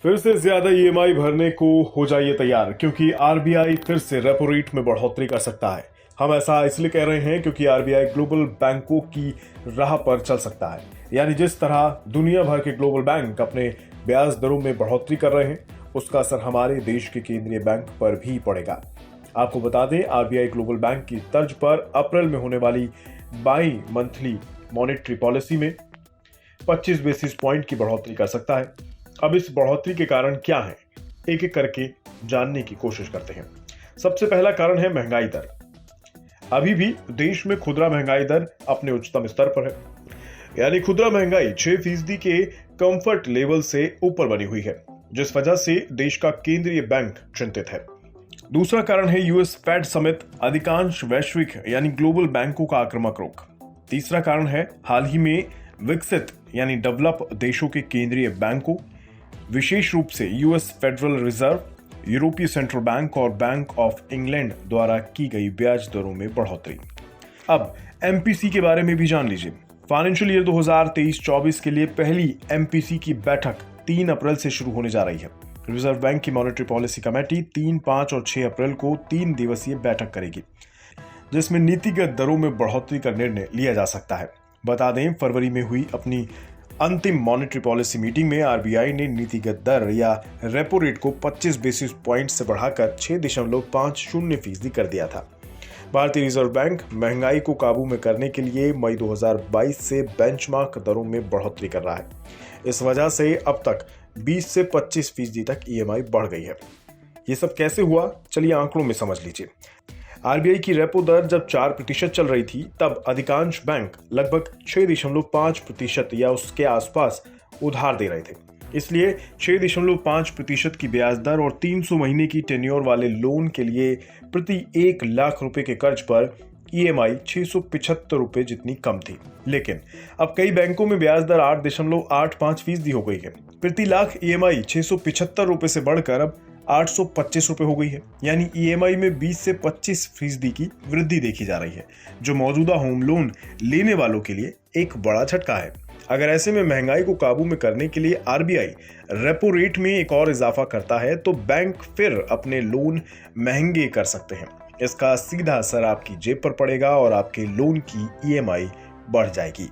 फिर से ज्यादा ईएमआई भरने को हो जाइए तैयार, क्योंकि आरबीआई फिर से रेपो रेट में बढ़ोतरी कर सकता है। हम ऐसा इसलिए कह रहे हैं क्योंकि आरबीआई ग्लोबल बैंकों की राह पर चल सकता है। यानी जिस तरह दुनिया भर के ग्लोबल बैंक अपने ब्याज दरों में बढ़ोतरी कर रहे हैं, उसका असर हमारे देश के केंद्रीय बैंक पर भी पड़ेगा। आपको बता दें, आरबीआई ग्लोबल बैंक की तर्ज पर अप्रैल में होने वाली बाई मंथली मॉनेटरी पॉलिसी में 25 बेसिस पॉइंट की बढ़ोतरी कर सकता है। अब इस बढ़ोतरी के कारण क्या है, एक एक करके जानने की कोशिश करते हैं। सबसे पहला कारण है महंगाई दर। अभी भी देश में खुदरा महंगाई दर अपने उच्चतम स्तर पर है, यानी खुदरा महंगाई 6% के कंफर्ट लेवल से ऊपर बनी हुई है, जिस वजह से देश का केंद्रीय बैंक चिंतित है। दूसरा कारण है यूएस फेड समेत अधिकांश वैश्विक यानी ग्लोबल बैंकों का आक्रामक रुख। तीसरा कारण है हाल ही में विकसित यानी डेवलप देशों के केंद्रीय बैंकों, विशेष रूप से यूएस फेडरल रिजर्व, यूरोपीय सेंट्रल बैंक और बैंक ऑफ इंग्लैंड द्वारा की गई ब्याज दरों में बढ़ोतरी। अब एमपीसी के बारे में भी जान लीजिए। फाइनेंशियल ईयर 2023-24 के लिए पहली एमपीसी की बैठक 3 अप्रैल से शुरू होने जा रही है। रिजर्व बैंक की मॉनेटरी पॉलिसी कमेटी 3, 5 और 6 अप्रैल को 3 दिवसीय बैठक करेगी, जिसमें नीतिगत दरों में बढ़ोतरी का निर्णय लिया जा सकता है। बता दें, फरवरी में हुई अपनी अंतिम मॉनेटरी पॉलिसी मीटिंग में आरबीआई ने नीतिगत दर या रेपो रेट को 25 बेसिस पॉइंट से बढ़ाकर 6.50% कर दिया था। भारतीय रिजर्व बैंक महंगाई को काबू में करने के लिए मई 2022 से बेंचमार्क दरों में बढ़ोतरी कर रहा है। इस वजह से अब तक 20 से 25% तक ईएमआई बढ़ गई है। ये सब कैसे हुआ, चलिए आंकड़ों में समझ लीजिए। आरबीआई की रेपो दर जब 4% चल रही थी, तब अधिकांश बैंक लगभग 6.5% या उसके आसपास उधार दे रहे थे। इसलिए 6.5% की ब्याज दर और 300 महीने की टेन्योर वाले लोन के लिए प्रति 1 लाख रुपए के कर्ज पर ईएमआई 675 रुपए जितनी कम थी। लेकिन अब कई बैंकों में ब्याज दर 8.85% हो गई है। प्रति लाख ईएमआई 675 रुपए से बढ़कर अब 825 रुपए हो गई है। यानी ईएमआई में 20 से 25% की वृद्धि देखी जा रही है, जो मौजूदा होम लोन लेने वालों के लिए एक बड़ा झटका है। अगर ऐसे में महंगाई को काबू में करने के लिए आरबीआई रेपो रेट में एक और इजाफा करता है, तो बैंक फिर अपने लोन महंगे कर सकते हैं। इसका सीधा असर आपकी जेब पर पड़ेगा और आपके लोन की ईएमआई बढ़ जाएगी।